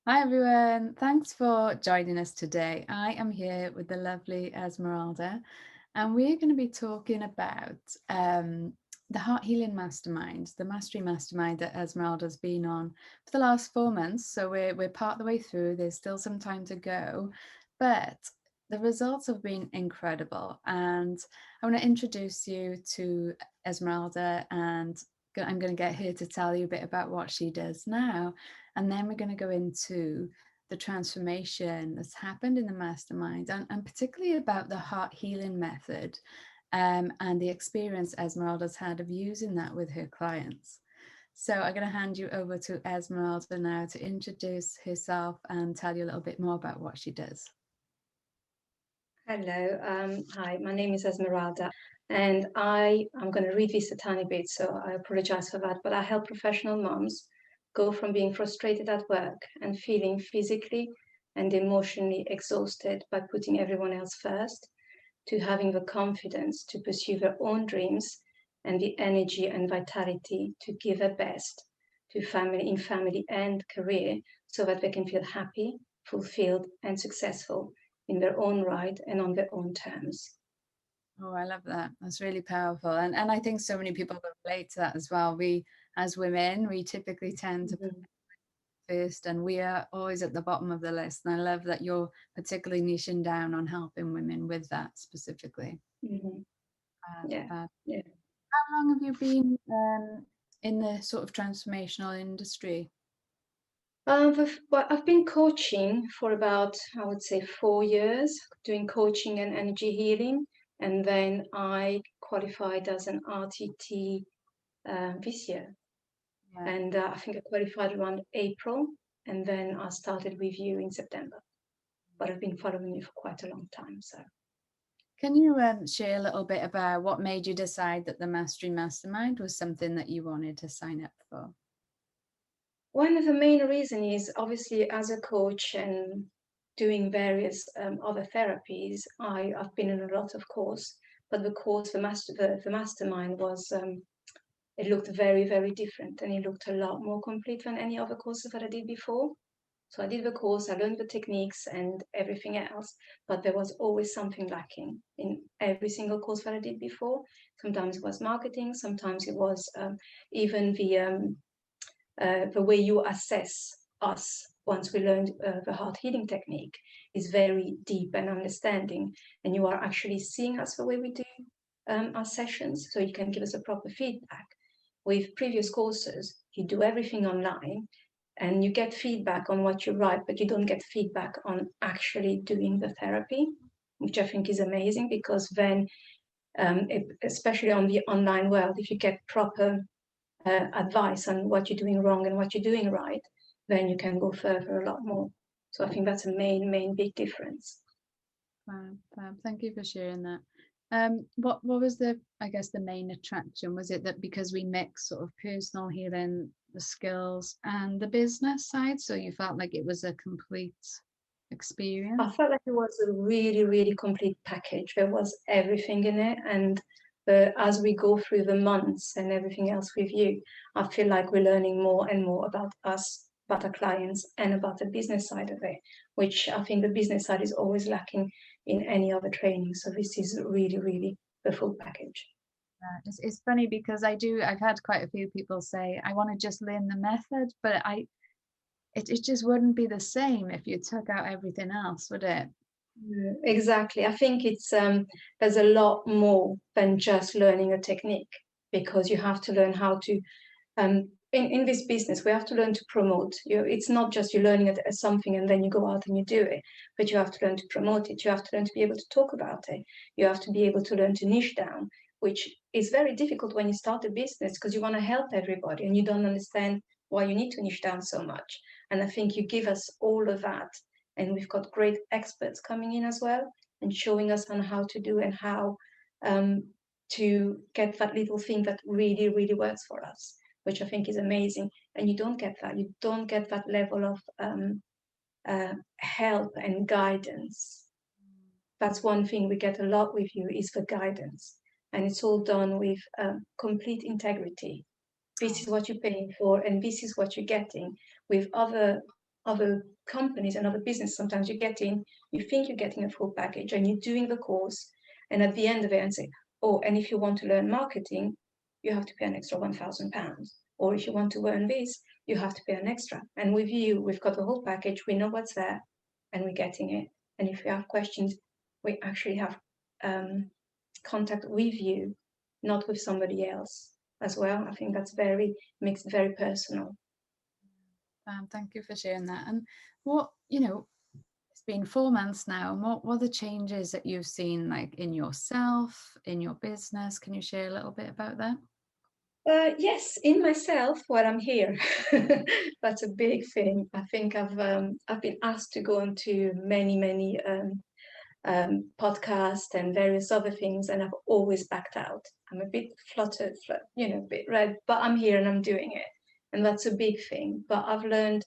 Hi everyone, thanks for joining us today. I am here with the lovely Esmeralda, and we're going to be talking about the Heart Healing Mastermind, the Mastery Mastermind that Esmeralda's been on for the last 4 months. So we're part of the way through, there's still some time to go, but the results have been incredible. And I want to introduce you to Esmeralda, and I'm going to get her to tell you a bit about what she does now. And then we're going to go into the transformation that's happened in the mastermind, and particularly about the heart healing method, and the experience Esmeralda's had of using that with her clients. So I'm going to hand you over to Esmeralda now to introduce herself and tell you a little bit more about what she does. Hello, hi, my name is Esmeralda, and I'm going to read this a tiny bit, so I apologize for that, but I help professional moms go from being frustrated at work and feeling physically and emotionally exhausted by putting everyone else first, to having the confidence to pursue their own dreams and the energy and vitality to give their best to family and career, so that they can feel happy, fulfilled, and successful in their own right and on their own terms. Oh, I love that. That's really powerful. And I think so many people can relate to that as well. We, as women, we typically tend to put Mhm. first, and we are always at the bottom of the list. And I love that you're particularly niching down on helping women with that specifically. Mhm. Yeah, Fab. yeah. How long have you been in the sort of transformational industry? Well, I've been coaching for about, I would say, 4 years, doing coaching and energy healing. And then I qualified as an RTT this year. Yeah. And I think I qualified around April. And then I started with you in September. But I've been following you for quite a long time. So Can you share a little bit about what made you decide that the Mastery Mastermind was something that you wanted to sign up for? one of the main reasons is obviously as a coach and doing various other therapies, I've been in a lot of course, but the course, the mastermind was, it looked very, very different, and it looked a lot more complete than any other courses that I did before. So I did the course, I learned the techniques and everything else, but there was always something lacking in every single course that I did before. Sometimes it was marketing, sometimes it was even the way you assess us once we learned the heart healing technique is very deep and understanding, and you are actually seeing us the way we do our sessions, so you can give us a proper feedback. With previous courses, you do everything online and you get feedback on what you write, but you don't get feedback on actually doing the therapy, which I think is amazing, because then, especially on the online world, if you get proper advice on what you're doing wrong and what you're doing right, then you can go further a lot more. So I think that's a main big difference. Fab. Thank you for sharing that. What was the, I guess, the main attraction? Was it that because we mix sort of personal healing, the skills, and the business side, so you felt like it was a complete I experience? felt like it was a really complete package. There was everything in it, and as we go through the months and everything else with you, I feel like we're learning more and more about us, about our clients, and about the business side of it, which I think the business side is always lacking in any other training. So this is really the full package. It's funny because I've had quite a few people say, I want to just learn the method, but it just wouldn't be the same if you took out everything else, would it? Exactly. I think it's there's a lot more than just learning a technique, because you have to learn how to in this business, we have to learn to promote. It's not just you learning it as something and then you go out and you do it, but you have to learn to promote it. You have to learn to be able to talk about it. You have to be able to learn to niche down, which is very difficult when you start a business, because you want to help everybody and you don't understand why you need to niche down so much. And I think you give us all of that. And we've got great experts coming in as well and showing us on how to do and how to get that little thing that really works for us, which I think is amazing. And you don't get that. You don't get that level of help and guidance. That's one thing we get a lot with you, is the guidance. And it's all done with complete integrity. This is what you're paying for, and this is what you're getting. With other companies and other business, sometimes you think you're getting a full package and you're doing the course, and at the end of it and say, oh, and if you want to learn marketing, you have to pay an extra £1,000. Or if you want to learn this, you have to pay an extra. And with you, we've got the whole package, we know what's there, and we're getting it. And if you have questions, we actually have contact with you, not with somebody else as well. I think that's makes it very personal. Thank you for sharing that. And what, it's been 4 months now, and what are the changes that you've seen, like in yourself, in your business? Can you share a little bit about that? Yes, in myself while I'm here. That's a big thing. I think I've been asked to go into many podcasts and various other things, and I've always backed out. I'm a bit fluttered, a bit red, but I'm here and I'm doing it, and that's a big thing. But I've learned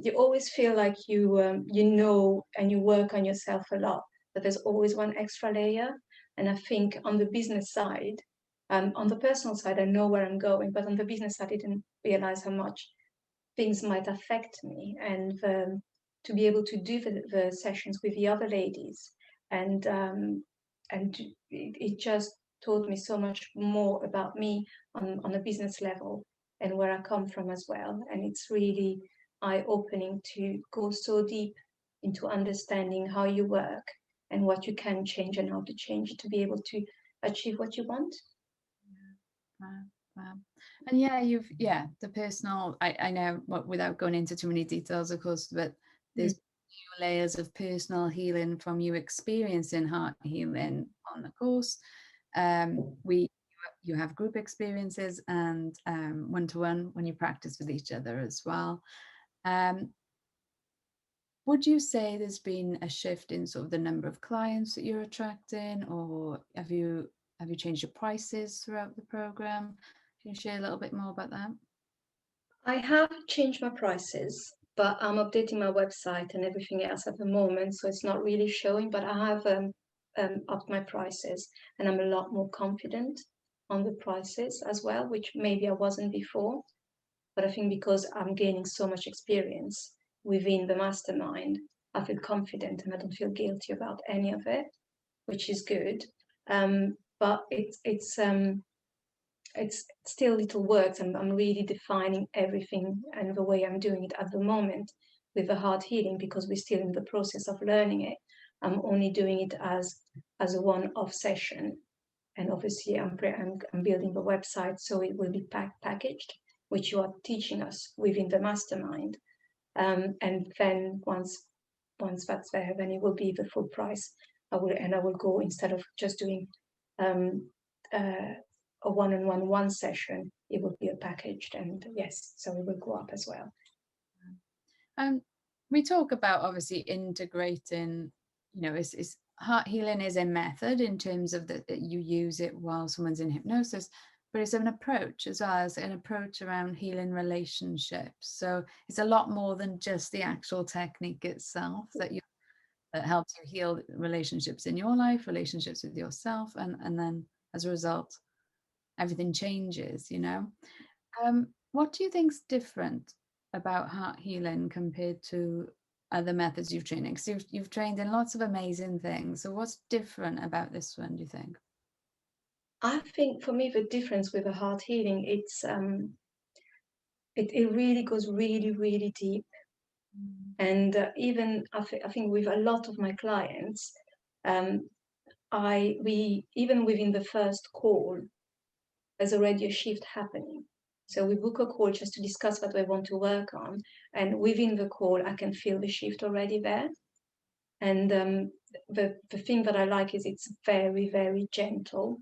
you always feel like you know and you work on yourself a lot, but there's always one extra layer. And I think on the business side, on the personal side, I know where I'm going, but on the business side, I didn't realize how much things might affect me. And to be able to do the sessions with the other ladies, and it just taught me so much more about me on a business level and where I come from as well. And it's really eye-opening to go so deep into understanding how you work and what you can change and how to change it to be able to achieve what you want. Wow. And the personal, I know, without going into too many details, of course, but there's new layers of personal healing from you experiencing heart healing on the course. You have group experiences and one-to-one when you practice with each other as well. Would you say there's been a shift in sort of the number of clients that you're attracting, or have you changed your prices throughout the program? Can you share a little bit more about that? I have changed my prices, but I'm updating my website and everything else at the moment, so it's not really showing, but I have upped my prices, and I'm a lot more confident on the prices as well, which maybe I wasn't before. But I think because I'm gaining so much experience within the mastermind, I feel confident and I don't feel guilty about any of it, which is good. But it's still little works, and I'm really defining everything and the way I'm doing it at the moment with the heart healing, because we're still in the process of learning it. I'm only doing it as a one-off session, and obviously I'm building the website so it will be packaged, which you are teaching us within the mastermind, and then once that's there, then it will be the full price. I will go, instead of just doing a one-on-one session, it will be a packaged, and yes, so it will go up as well. We talk about obviously integrating, is heart healing is a method in terms of that you use it while someone's in hypnosis, but it's an approach as well, as an approach around healing relationships. So it's a lot more than just the actual technique itself that helps you heal relationships in your life, relationships with yourself, and then as a result, everything changes. What do you think's different about heart healing compared to other methods you've trained in? Because you've trained in lots of amazing things. So what's different about this one, do you think? I think for me, the difference with the heart healing, it really goes really, really deep. And even I think with a lot of my clients, we even within the first call, there's already a shift happening. So we book a call just to discuss what we want to work on, and within the call, I can feel the shift already there. And the thing that I like is it's very, very gentle,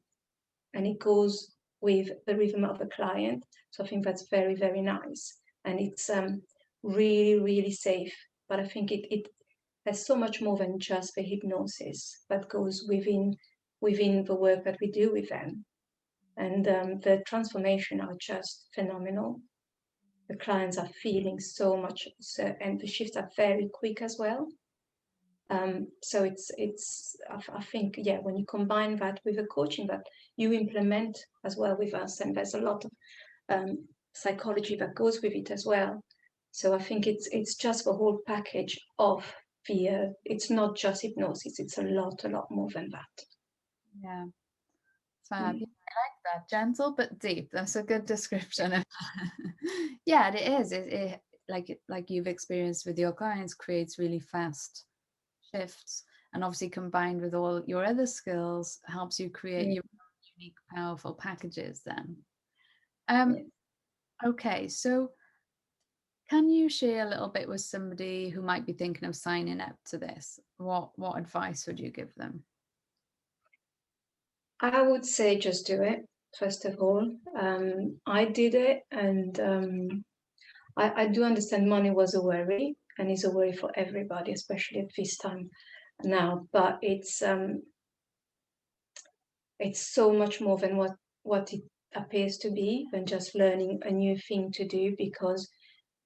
and it goes with the rhythm of the client. So I think that's very, very nice, and it's really, really safe. But I think it has so much more than just the hypnosis that goes within the work that we do with them. And the transformation are just phenomenal. The clients are feeling so much, and the shifts are very quick as well. So I think, yeah, when you combine that with the coaching that you implement as well with us, and there's a lot of psychology that goes with it as well. So I think it's just the whole package of fear. It's not just hypnosis. It's a lot more than that. Yeah, fab. Yeah, Mm. I like that. Gentle but deep. That's a good description of yeah, it is. It like you've experienced with your clients creates really fast shifts, and obviously combined with all your other skills helps you create Mm. your own unique, powerful packages then. Yeah. Okay, so can you share a little bit with somebody who might be thinking of signing up to this? What advice would you give them? I would say just do it, first of all. I did it, and I do understand money was a worry, and is a worry for everybody, especially at this time now. But it's so much more than what it appears to be, than just learning a new thing to do. Because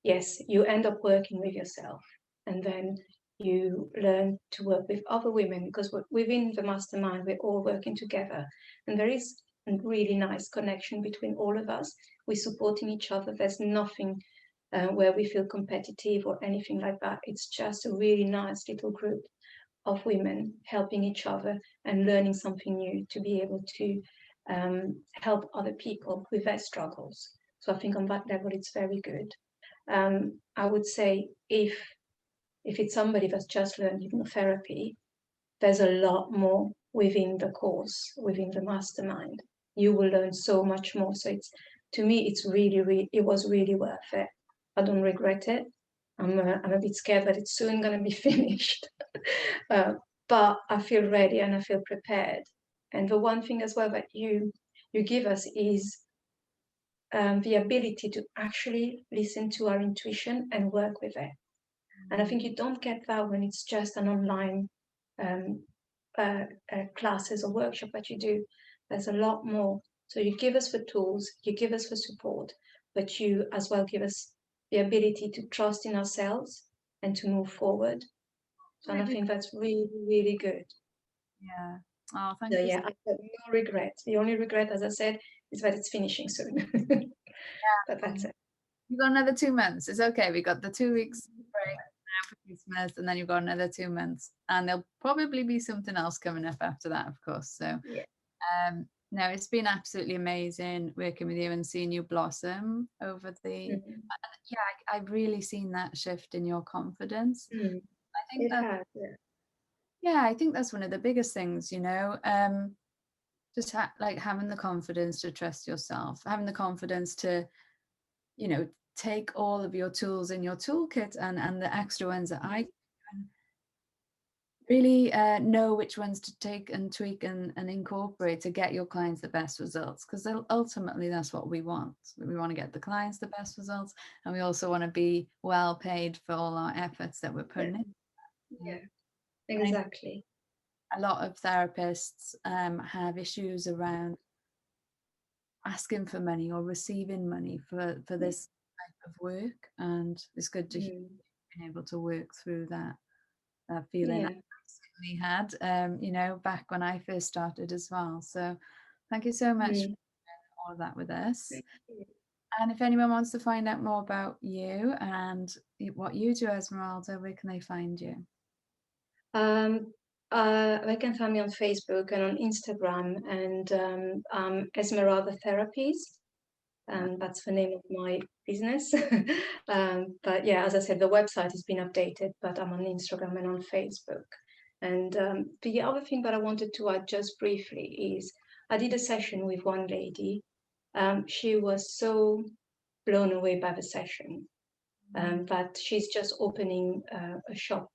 yes, you end up working with yourself, and then you learn to work with other women, because within the mastermind we're all working together, and there is a really nice connection between all of us. We're supporting each other. There's nothing where we feel competitive or anything like that. It's just a really nice little group of women helping each other and learning something new to be able to help other people with their struggles. So I think on that level it's very good. I would say if it's somebody that's just learned hypnotherapy, there's a lot more within the course, within the mastermind. You will learn so much more. So it's, to me, it's really, it was really worth it. I don't regret it. I'm a bit scared that it's soon going to be finished, uh, but I feel ready and I feel prepared. And the one thing as well that you give us is the ability to actually listen to our intuition and work with it. And I think you don't get that when it's just an online um, classes or workshop that you do. There's a lot more. So you give us the tools, you give us the support, but you as well give us the ability to trust in ourselves and to move forward. So and I Really, think that's really good. yeah. Oh, So thank you. yeah, I have no regret. The only regret, as I said, is that it's finishing soon. But that's it. You've got another 2 months. It's okay. We got the 2 weeks break now for Christmas, and then you've got another 2 months, and there'll probably be something else coming up after that, of course. So, Yeah. no, it's been absolutely amazing working with you and seeing you blossom over the. Mm-hmm. Yeah, I've really seen that shift in your confidence. Mm. I think It that, has, yeah. yeah, I think that's one of the biggest things, just like having the confidence to trust yourself, having the confidence to take all of your tools in your toolkit and the extra ones that I really know which ones to take and tweak and incorporate to get your clients the best results, because ultimately that's what we want. We want to get the clients the best results, and we also want to be well paid for all our efforts that we're Yeah. putting in. Yeah. I know Exactly. a lot of therapists have issues around asking for money or receiving money for this type of work, and it's good to hear Mm. being able to work through that feeling I Yeah. certainly had, back when I first started as well. So thank you so much for Mm. all of that with us. Thank you. And if anyone wants to find out more about you and what you do, Esmeralda, where can they find you? Um, they can find me on Facebook and on Instagram, and Esmeralda Therapies. That's the name of my business. But yeah, as I said, the website has been updated, but I'm on Instagram and on Facebook. And the other thing that I wanted to add just briefly is I did a session with one lady. She was so blown away by the session that she's just opening a shop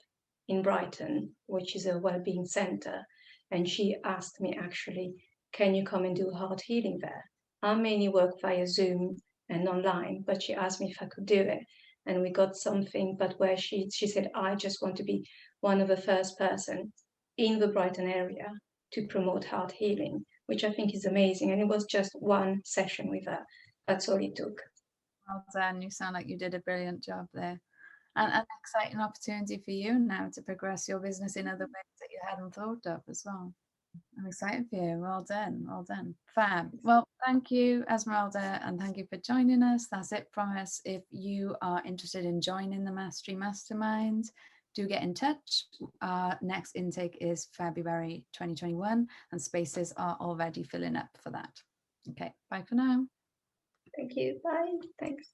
in Brighton, which is a well-being center. And she asked me actually, can you come and do heart healing there? I mainly work via Zoom and online, but she asked me if I could do it. And we got something, but where she said, I just want to be one of the first person in the Brighton area to promote heart healing, which I think is amazing. And it was just one session with her. That's all it took. Well done. You sound like you did a brilliant job there. And an exciting opportunity for you now to progress your business in other ways that you hadn't thought of as well. I'm excited for you. Well done. Well done. Fab. Well, thank you, Esmeralda, and thank you for joining us. That's it from us. If you are interested in joining the Mastery Mastermind, do get in touch. Our next intake is February 2021, and spaces are already filling up for that. Okay, bye for now. Thank you. Bye. Thanks.